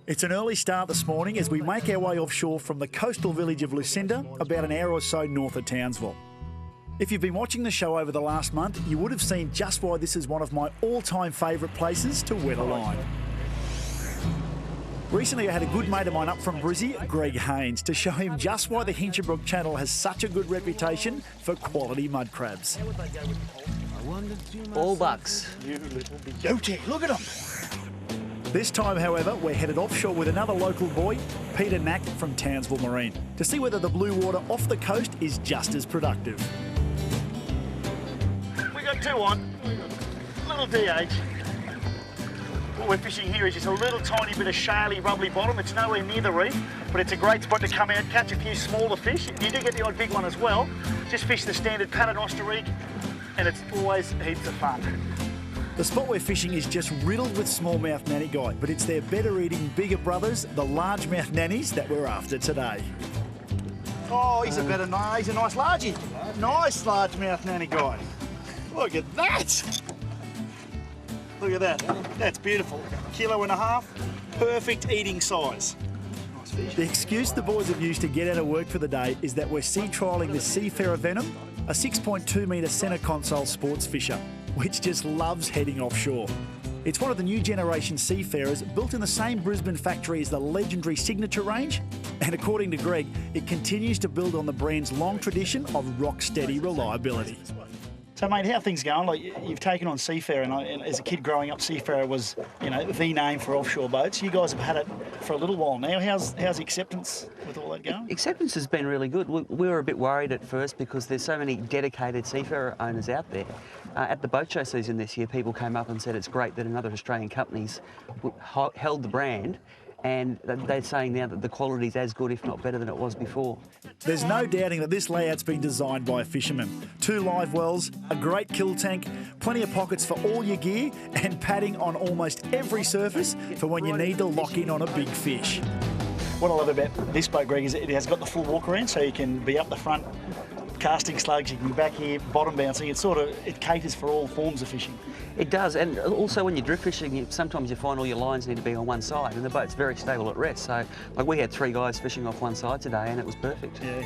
It's an early start this morning as we make our way offshore from the coastal village of Lucinda, about an hour or so north of Townsville. If you've been watching the show over the last month, you would have seen just why this is one of my all-time favourite places to wet a line. Recently I had a good mate of mine up from Brizzy, Greg Haines, to show him just why the Hinchinbrook Channel has such a good reputation for quality mud crabs. All bucks. You little beauty, look at them. This time, however, we're headed offshore with another local boy, Peter Knack from Townsville Marine, to see whether the blue water off the coast is just as productive. We got two on, little DH. What we're fishing here is just a little tiny bit of shaly, rubbly bottom. It's nowhere near the reef, but it's a great spot to come out, catch a few smaller fish. You do get the odd big one as well. Just fish the standard paternoster rig, and it's always heaps of fun. The spot we're fishing is just riddled with smallmouth nanny guy, but it's their better eating, bigger brothers, the largemouth nannies, that we're after today. Oh, he's a nice largie. Nice largemouth nanny guy. Look at that. Look at that. That's beautiful. 1.5 kilos, perfect eating size. Nice fish. The excuse the boys have used to get out of work for the day is that we're sea trialling the Seafarer Venom, a 6.2 metre centre console sports fisher, which just loves heading offshore. It's one of the new generation seafarers built in the same Brisbane factory as the legendary Signature range, and according to Greg, it continues to build on the brand's long tradition of rock-steady reliability. So, mate, how are things going? Like, you've taken on Seafarer, and as a kid growing up, Seafarer was, the name for offshore boats. You guys have had it for a little while now. How's acceptance with all that going? Acceptance has been really good. We were a bit worried at first because there's so many dedicated Seafarer owners out there. At the boat show season this year, people came up and said it's great that another Australian company's held the brand, and they're saying now that the quality's as good, if not better, than it was before. There's no doubting that this layout's been designed by a fisherman. 2 live wells, a great kill tank, plenty of pockets for all your gear, and padding on almost every surface for when you need to lock in on a big fish. What I love about this boat, Greg, is it has got the full walk around, so you can be up the front, casting slugs, you can be back here, bottom bouncing. It caters for all forms of fishing. It does, and also when you're drift fishing, sometimes you find all your lines need to be on one side, and the boat's very stable at rest. So, like, we had 3 guys fishing off one side today, and it was perfect. Yeah.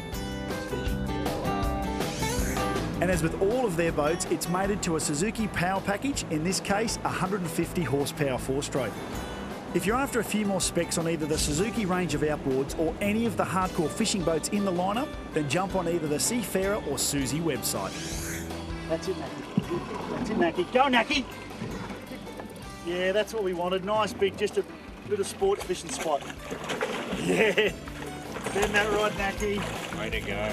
And as with all of their boats, it's mated to a Suzuki power package, in this case, 150 horsepower 4-stroke. If you're after a few more specs on either the Suzuki range of outboards or any of the hardcore fishing boats in the lineup, then jump on either the Seafarer or Suzy website. That's it, Nacky. That's it, Nacky. Go, Nacky! Yeah, that's what we wanted. Nice big, just a bit of sports fishing spot. Yeah. Bend that rod, Nacky. Way to go.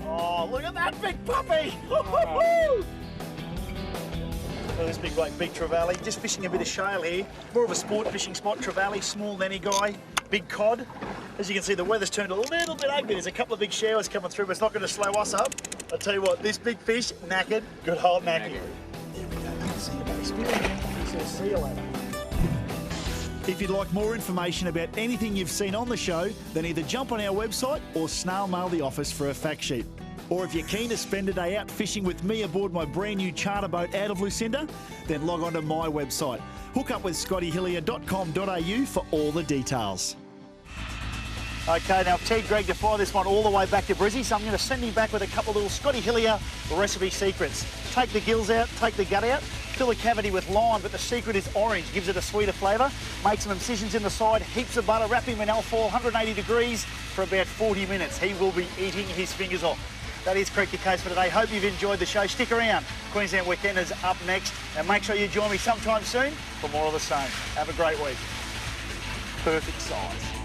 Oh, look at that big puppy! Oh. This big trevally, just fishing a bit of shale here. More of a sport fishing spot, trevally, small nanny guy, big cod. As you can see, the weather's turned a little bit ugly. There's a couple of big showers coming through, but it's not going to slow us up. I'll tell you what, this big fish, knackered, good old Nacky. There we go, see you, buddy. Spin it. See you later. If you'd like more information about anything you've seen on the show, then either jump on our website or snail mail the office for a fact sheet. Or if you're keen to spend a day out fishing with me aboard my brand new charter boat out of Lucinda, then log on to my website. Hook up with scottyhillier.com.au for all the details. Okay, now I've teed Greg to fly this one all the way back to Brizzy, so I'm going to send him back with a couple of little Scotty Hillier recipe secrets. Take the gills out, take the gut out, fill the cavity with lime, but the secret is orange, gives it a sweeter flavour. Make some incisions in the side, heaps of butter, wrap him in alfoil, 180 degrees for about 40 minutes. He will be eating his fingers off. That is correct, your case for today. Hope you've enjoyed the show. Stick around. Queensland Weekend is up next. And make sure you join me sometime soon for more of the same. Have a great week. Perfect size.